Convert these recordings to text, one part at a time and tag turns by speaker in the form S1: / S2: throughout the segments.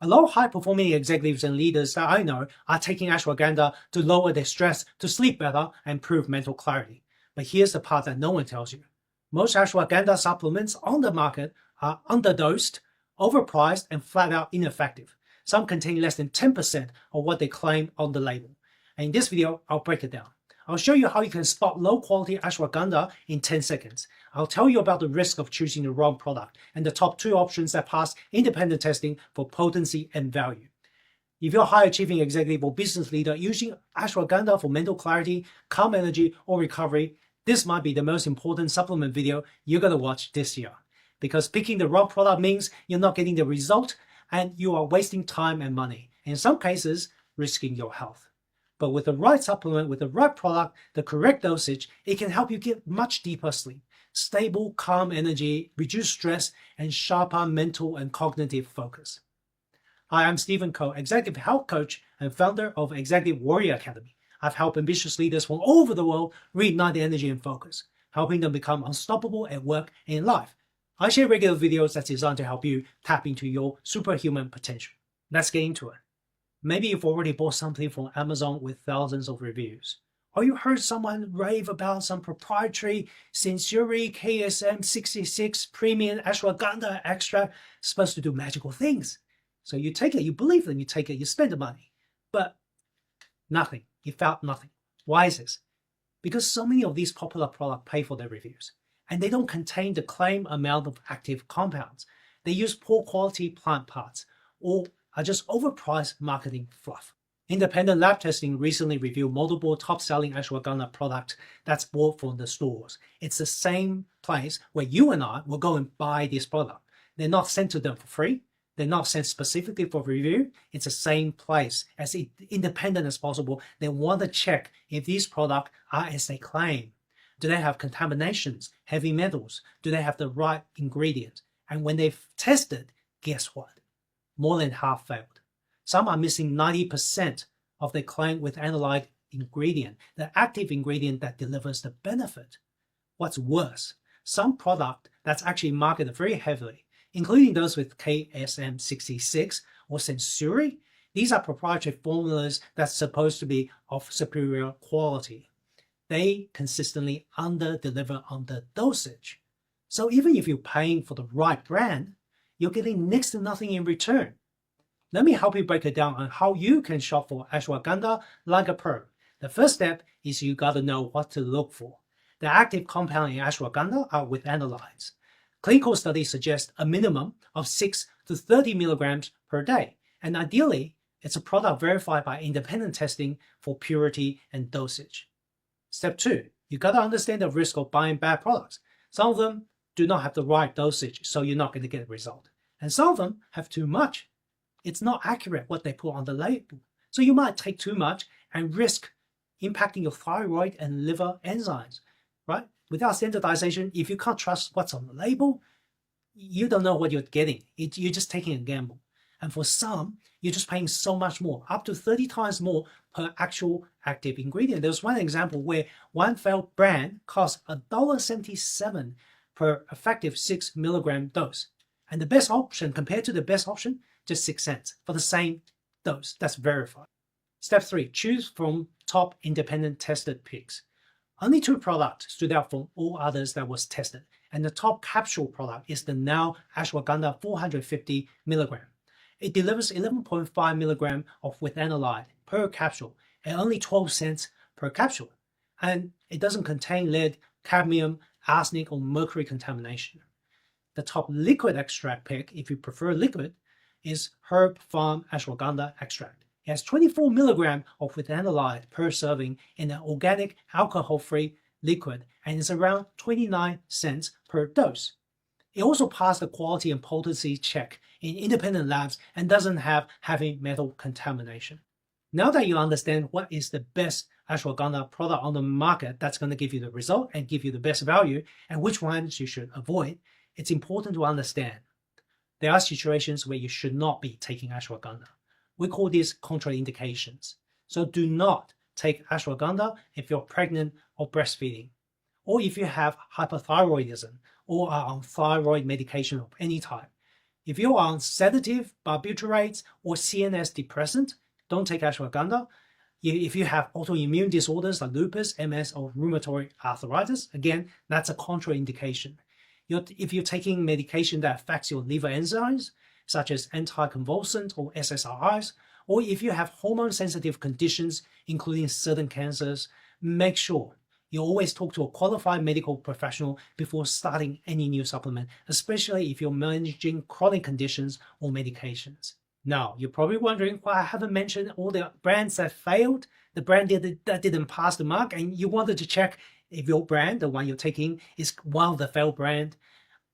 S1: A lot of high-performing executives and leaders that I know are taking ashwagandha to lower their stress, to sleep better, and improve mental clarity. But here's the part that no one tells you. Most ashwagandha supplements on the market are underdosed, overpriced, and flat out ineffective. Some contain less than 10% of what they claim on the label. And in this video, I'll break it down. I'll show you how you can spot low-quality ashwagandha in 10 seconds. I'll tell you about the risk of choosing the wrong product and the top 2 options that pass independent testing for potency and value. If you're a high-achieving executive or business leader using ashwagandha for mental clarity, calm energy, or recovery, this might be the most important supplement video you're going to watch this year. Because picking the wrong product means you're not getting the result and you are wasting time and money. In some cases, risking your health. But with the right supplement, with the right product, the correct dosage, it can help you get much deeper sleep, stable, calm energy, reduce stress, and sharper mental and cognitive focus. Hi, I'm Stephen Koh, Executive Health Coach and founder of Executive Warrior Academy. I've helped ambitious leaders from all over the world reignite their energy and focus, helping them become unstoppable at work and in life. I share regular videos that's designed to help you tap into your superhuman potential. Let's get into it. Maybe you've already bought something from Amazon with thousands of reviews. Or you heard someone rave about some proprietary Sensory KSM 66 premium ashwagandha extract supposed to do magical things. So you take it, you believe them, you take it, you spend the money. But nothing. You found nothing. Why is this? Because so many of these popular products pay for their reviews. And they don't contain the claimed amount of active compounds. They use poor quality plant parts or are just overpriced marketing fluff. Independent lab testing recently reviewed multiple top-selling ashwagandha products that's bought from the stores. It's the same place where you and I will go and buy this product. They're not sent to them for free. They're not sent specifically for review. It's the same place, as independent as possible. They want to check if these products are as they claim. Do they have contaminations, heavy metals? Do they have the right ingredients? And when they've tested, guess what? More than half failed. Some are missing 90% of their claim with analyzed ingredient, the active ingredient that delivers the benefit. What's worse, some product that's actually marketed very heavily, including those with KSM 66 or Sensory, these are proprietary formulas that's supposed to be of superior quality. They consistently under-deliver on the dosage. So even if you're paying for the right brand, you're getting next to nothing in return. Let me help you break it down on how you can shop for ashwagandha like a pro. The first step is you got to know what to look for. The active compound in ashwagandha are with analytes. Clinical studies suggest a minimum of 6 to 30 milligrams per day, and ideally, it's a product verified by independent testing for purity and dosage. Step 2, you got to understand the risk of buying bad products. Some of them do not have the right dosage, so you're not going to get a result. And some of them have too much. It's not accurate what they put on the label. So you might take too much and risk impacting your thyroid and liver enzymes, right? Without standardization, if you can't trust what's on the label, you don't know what you're getting. You're just taking a gamble. And for some, you're just paying so much more, up to 30 times more per actual active ingredient. There's one example where one failed brand cost $1.77 per effective 6 milligram dose. And the best option, compared to the best option, just 6 cents for the same dose. That's verified. Step 3, choose from top independent tested picks. Only 2 products stood out from all others that was tested. And the top capsule product is the now Ashwagandha 450 milligram. It delivers 11.5 milligram of withanolide per capsule at only 12 cents per capsule. And it doesn't contain lead, cadmium, arsenic, or mercury contamination. The top liquid extract pick, if you prefer liquid, is Herb Farm Ashwagandha extract. It has 24 milligram of withanolide per serving in an organic, alcohol-free liquid and is around 29 cents per dose. It also passed the quality and potency check in independent labs and doesn't have heavy metal contamination. Now that you understand what is the best ashwagandha product on the market that's going to give you the result and give you the best value and which ones you should avoid, it's important to understand there are situations where you should not be taking ashwagandha. We call these contraindications. So do not take ashwagandha if you're pregnant or breastfeeding, or if you have hypothyroidism or are on thyroid medication of any type. If you're on sedative, barbiturates, or CNS depressant, don't take ashwagandha. If you have autoimmune disorders like lupus, MS, or rheumatoid arthritis, again, that's a contraindication. If you're taking medication that affects your liver enzymes, such as anticonvulsant or SSRIs, or if you have hormone-sensitive conditions, including certain cancers, make sure you always talk to a qualified medical professional before starting any new supplement, especially if you're managing chronic conditions or medications. Now, you're probably wondering why I haven't mentioned all the brands that failed, the brand that didn't pass the mark, and you wanted to check if your brand, the one you're taking, is one of the failed brand.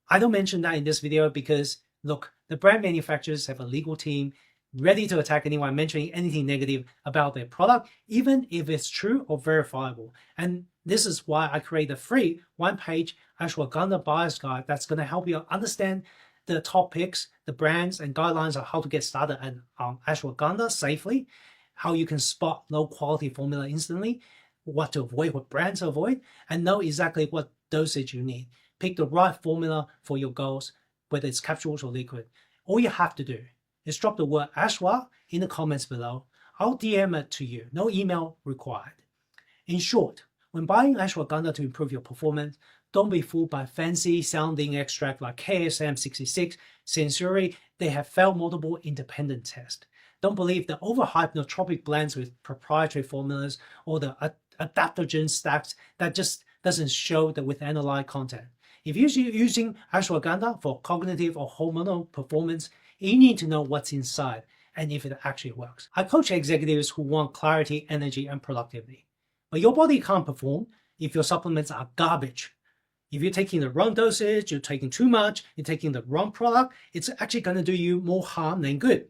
S1: I don't mention that in this video because, look, the brand manufacturers have a legal team ready to attack anyone mentioning anything negative about their product, even if it's true or verifiable. And this is why I create a free one-page Ashwagandha buyer's guide that's going to help you understand the topics, the brands, and guidelines on how to get started on ashwagandha safely, how you can spot low-quality formula instantly, what to avoid, what brands to avoid, and know exactly what dosage you need. Pick the right formula for your goals, whether it's capsules or liquid. All you have to do is drop the word Ashwa in the comments below. I'll DM it to you. No email required. In short, when buying ashwagandha to improve your performance, don't be fooled by fancy sounding extract like KSM66, Sensori. They have failed multiple independent tests. Don't believe the overhyped nootropic blends with proprietary formulas or the adaptogen stacks that just doesn't show the with analyte content. If you're using ashwagandha for cognitive or hormonal performance, you need to know what's inside and if it actually works. I coach executives who want clarity, energy, and productivity. But your body can't perform if your supplements are garbage. If you're taking the wrong dosage, you're taking too much, you're taking the wrong product, it's actually going to do you more harm than good.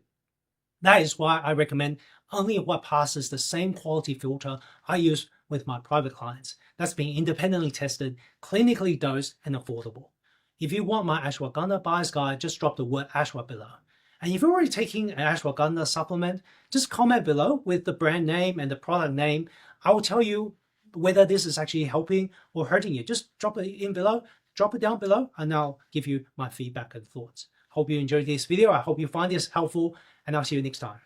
S1: That is why I recommend only what passes the same quality filter I use with my private clients. That's being independently tested, clinically dosed, and affordable. If you want my ashwagandha buyer's guide, just drop the word ashwa below. And if you're already taking an ashwagandha supplement, just comment below with the brand name and the product name. I will tell you whether this is actually helping or hurting you. Just drop it in below, drop it down below, and I'll give you my feedback and thoughts. Hope you enjoyed this video. I hope you find this helpful, and I'll see you next time.